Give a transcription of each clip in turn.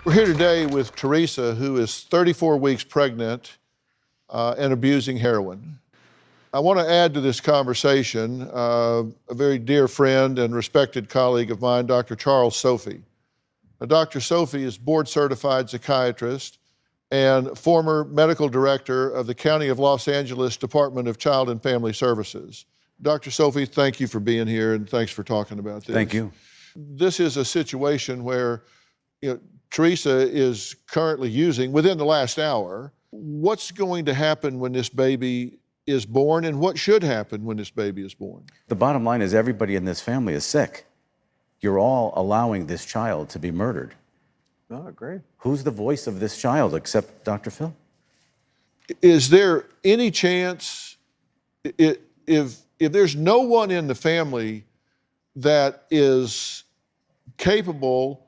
We're here today with Teresa, who is 34 weeks pregnant and abusing heroin. I want to add to this conversation a very dear friend and respected colleague of mine, Dr. Charles Sophy. Dr. Sophy is board-certified psychiatrist and former medical director of the County of Los Angeles Department of Child and Family Services. Dr. Sophy, thank you for being here and thanks for talking about this. Thank you. This is a situation where, Teresa is currently using, within the last hour. What's going to happen when this baby is born, and what should happen when this baby is born? The bottom line is everybody in this family is sick. You're all allowing this child to be murdered. Oh, great. Who's the voice of this child except Dr. Phil? Is there any chance, if there's no one in the family that is capable,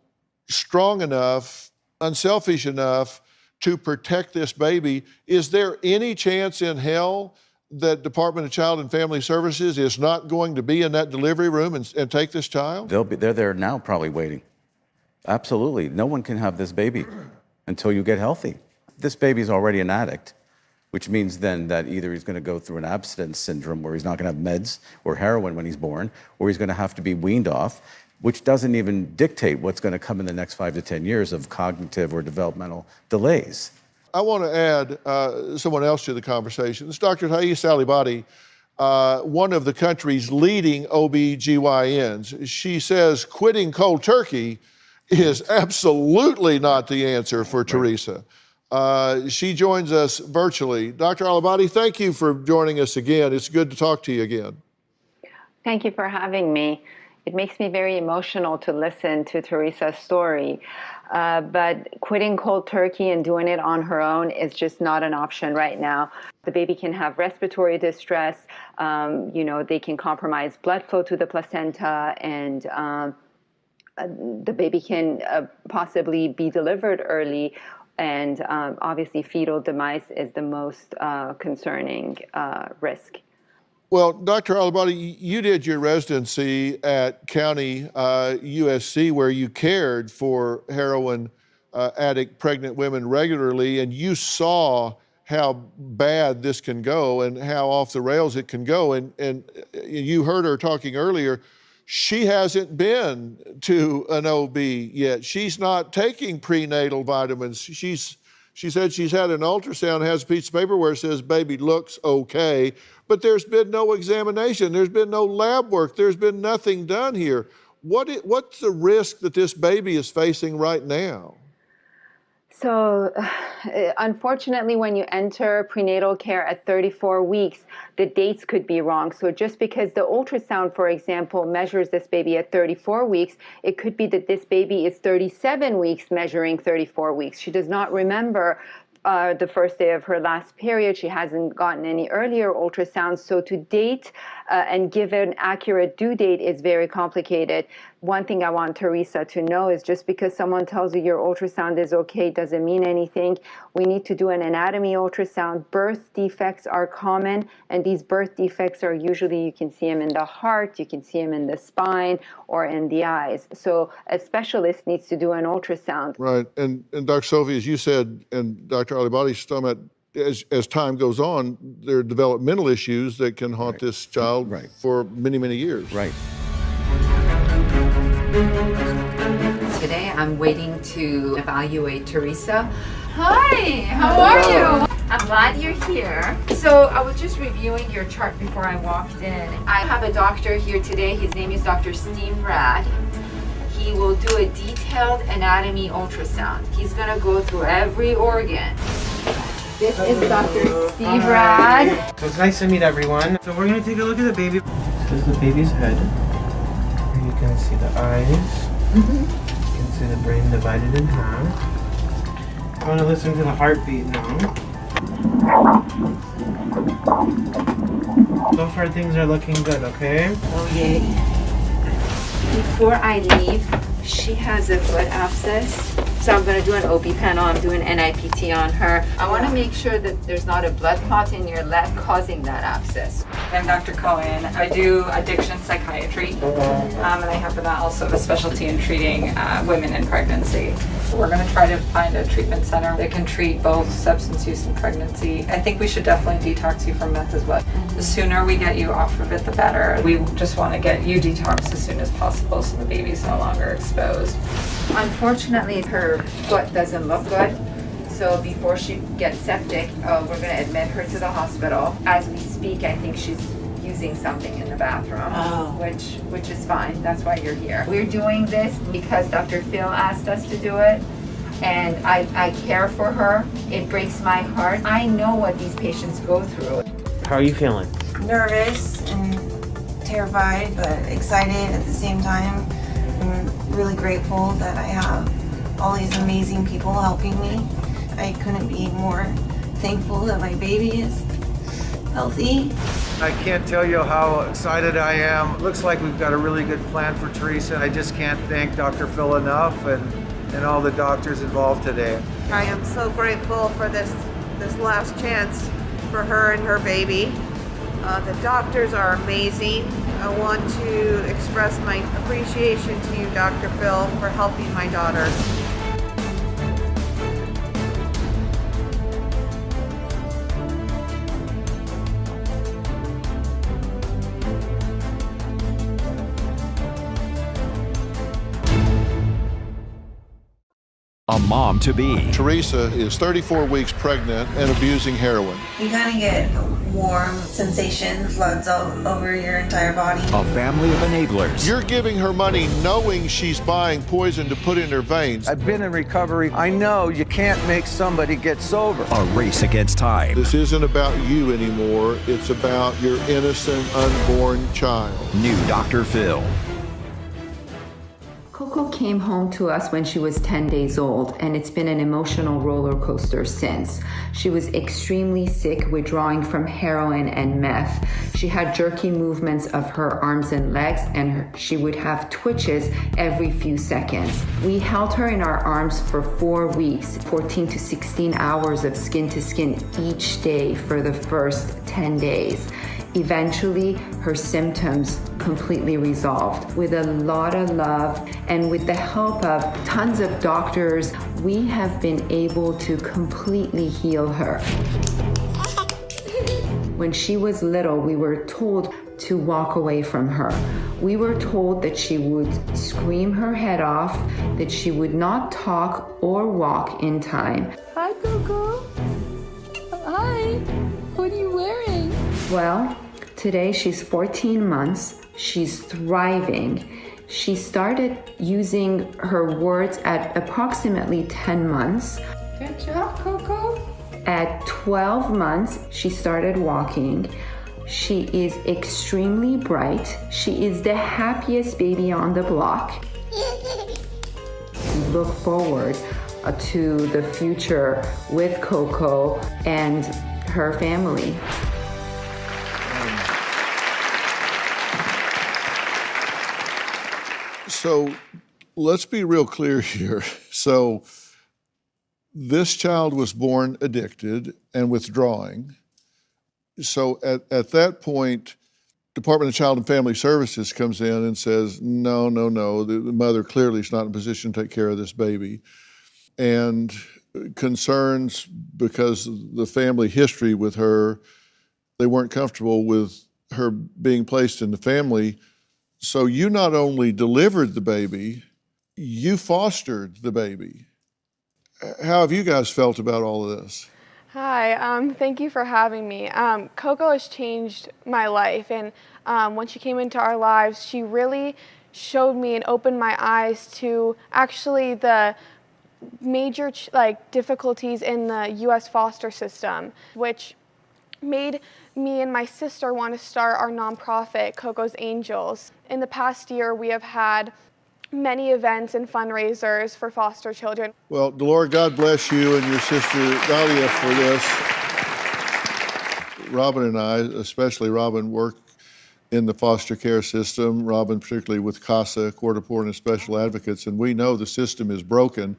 strong enough, unselfish enough to protect this baby, is there any chance in hell that Department of Child and Family Services is not going to be in that delivery room and take this child? They're there now probably waiting. Absolutely. No one can have this baby until you get healthy. This baby's already an addict, which means then that either he's going to go through an abstinence syndrome where he's not going to have meds or heroin when he's born, or he's going to have to be weaned off, which doesn't even dictate what's going to come in the next 5 to 10 years of cognitive or developmental delays. I want to add someone else to the conversation. It's Dr. Aliabadi, one of the country's leading OB-GYNs. She says quitting cold turkey is absolutely not the answer for Teresa. She joins us virtually. Dr. Aliabadi, thank you for joining us again. It's good to talk to you again. Thank you for having me. It makes me very emotional to listen to Teresa's story, but quitting cold turkey and doing it on her own is just not an option right now. The baby can have respiratory distress, they can compromise blood flow to the placenta, and the baby can possibly be delivered early, and obviously fetal demise is the most concerning risk. Well, Dr. Aliabadi, you did your residency at County USC, where you cared for heroin addict pregnant women regularly, and you saw how bad this can go and how off the rails it can go. And you heard her talking earlier. She hasn't been to an OB yet. She's not taking prenatal vitamins. She said she's had an ultrasound, has a piece of paper where it says baby looks okay, but there's been no examination. There's been no lab work. There's been nothing done here. What's the risk that this baby is facing right now? So, unfortunately, when you enter prenatal care at 34 weeks, the dates could be wrong. So just because the ultrasound, for example, measures this baby at 34 weeks, it could be that this baby is 37 weeks measuring 34 weeks. She does not remember the first day of her last period. She hasn't gotten any earlier ultrasounds. So to date and give an accurate due date is very complicated. One thing I want Teresa to know is just because someone tells you your ultrasound is okay doesn't mean anything. We need to do an anatomy ultrasound. Birth defects are common, and these birth defects are usually, you can see them in the heart, you can see them in the spine, or in the eyes. So a specialist needs to do an ultrasound. Right, and Dr. Sophy, as you said, and Dr. Aliabadi's talking about, as time goes on, there are developmental issues that can haunt this child for many, many years. Right. Today I'm waiting to evaluate Teresa. Hi, how are you? I'm glad you're here. So I was just reviewing your chart before I walked in. I have a doctor here today. His name is Dr. Steve Rad. He will do a detailed anatomy ultrasound. He's gonna go through every organ. This is Dr. Steve Rad. So it's nice to meet everyone. So we're gonna take a look at the baby. This is the baby's head. Here you can see the eyes. You can see the brain divided in half. I want to listen to the heartbeat now. So far things are looking good, okay? Oh yay. Before I leave, she has a foot abscess. So I'm going to do an OB panel, I'm doing NIPT on her. I want to make sure that there's not a blood clot in your leg causing that abscess. I'm Dr. Cohen. I do addiction psychiatry, and I happen to also have a specialty in treating women in pregnancy. We're going to try to find a treatment center that can treat both substance use and pregnancy. I think we should definitely detox you from meth as well. The sooner we get you off of it, the better. We just want to get you detoxed as soon as possible so the baby's no longer exposed. Unfortunately, her foot doesn't look good. So before she gets septic, we're going to admit her to the hospital. As we speak, I think she's using something in the bathroom, which is fine. That's why you're here. We're doing this because Dr. Phil asked us to do it, and I care for her. It breaks my heart. I know what these patients go through. How are you feeling? Nervous and terrified, but excited at the same time. I'm really grateful that I have all these amazing people helping me. I couldn't be more thankful that my baby is healthy. I can't tell you how excited I am. Looks like we've got a really good plan for Teresa. I just can't thank Dr. Phil enough and all the doctors involved today. I am so grateful for this last chance for her and her baby. The doctors are amazing. I want to express my appreciation to you, Dr. Phil, for helping my daughter. A mom-to-be. Teresa is 34 weeks pregnant and abusing heroin. You kind of get warm sensation, floods all over your entire body. A family of enablers. You're giving her money knowing she's buying poison to put in her veins. I've been in recovery. I know you can't make somebody get sober. A race against time. This isn't about you anymore. It's about your innocent, unborn child. New Dr. Phil. Coco came home to us when she was 10 days old, and it's been an emotional roller coaster since. She was extremely sick, withdrawing from heroin and meth. She had jerky movements of her arms and legs, and she would have twitches every few seconds. We held her in our arms for 4 weeks, 14 to 16 hours of skin to skin each day for the first 10 days. Eventually, her symptoms completely resolved. With a lot of love and with the help of tons of doctors, we have been able to completely heal her. When she was little, we were told to walk away from her. We were told that she would scream her head off, that she would not talk or walk in time. Hi, Coco. Hi. What are you wearing? Well, today she's 14 months. She's thriving. She started using her words at approximately 10 months. Good job, Coco. At 12 months, she started walking. She is extremely bright. She is the happiest baby on the block. Look forward to the future with Coco and her family. So let's be real clear here. So this child was born addicted and withdrawing. So at that point, Department of Child and Family Services comes in and says, no, the mother clearly is not in a position to take care of this baby. And concerns because the family history with her, they weren't comfortable with her being placed in the family. So you not only delivered the baby, you fostered the baby. How have you guys felt about all of this? Hi, thank you for having me. Coco has changed my life, and when she came into our lives, she really showed me and opened my eyes to actually the major difficulties in the U.S. foster system, which made me and my sister want to start our nonprofit, Coco's Angels. In the past year, we have had many events and fundraisers for foster children. Well, Delora, God bless you and your sister Dahlia for this. Robin and I, especially Robin, work in the foster care system. Robin particularly with CASA, Court of Poor and Special Advocates, and we know the system is broken.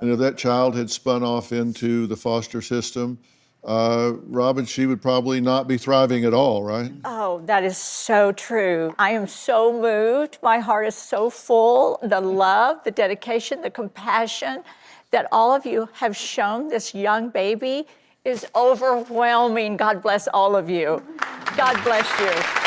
And if that child had spun off into the foster system, Robin, she would probably not be thriving at all, right? Oh, that is so true. I am so moved. My heart is so full. The love, the dedication, the compassion that all of you have shown this young baby is overwhelming. God bless all of you. God bless you.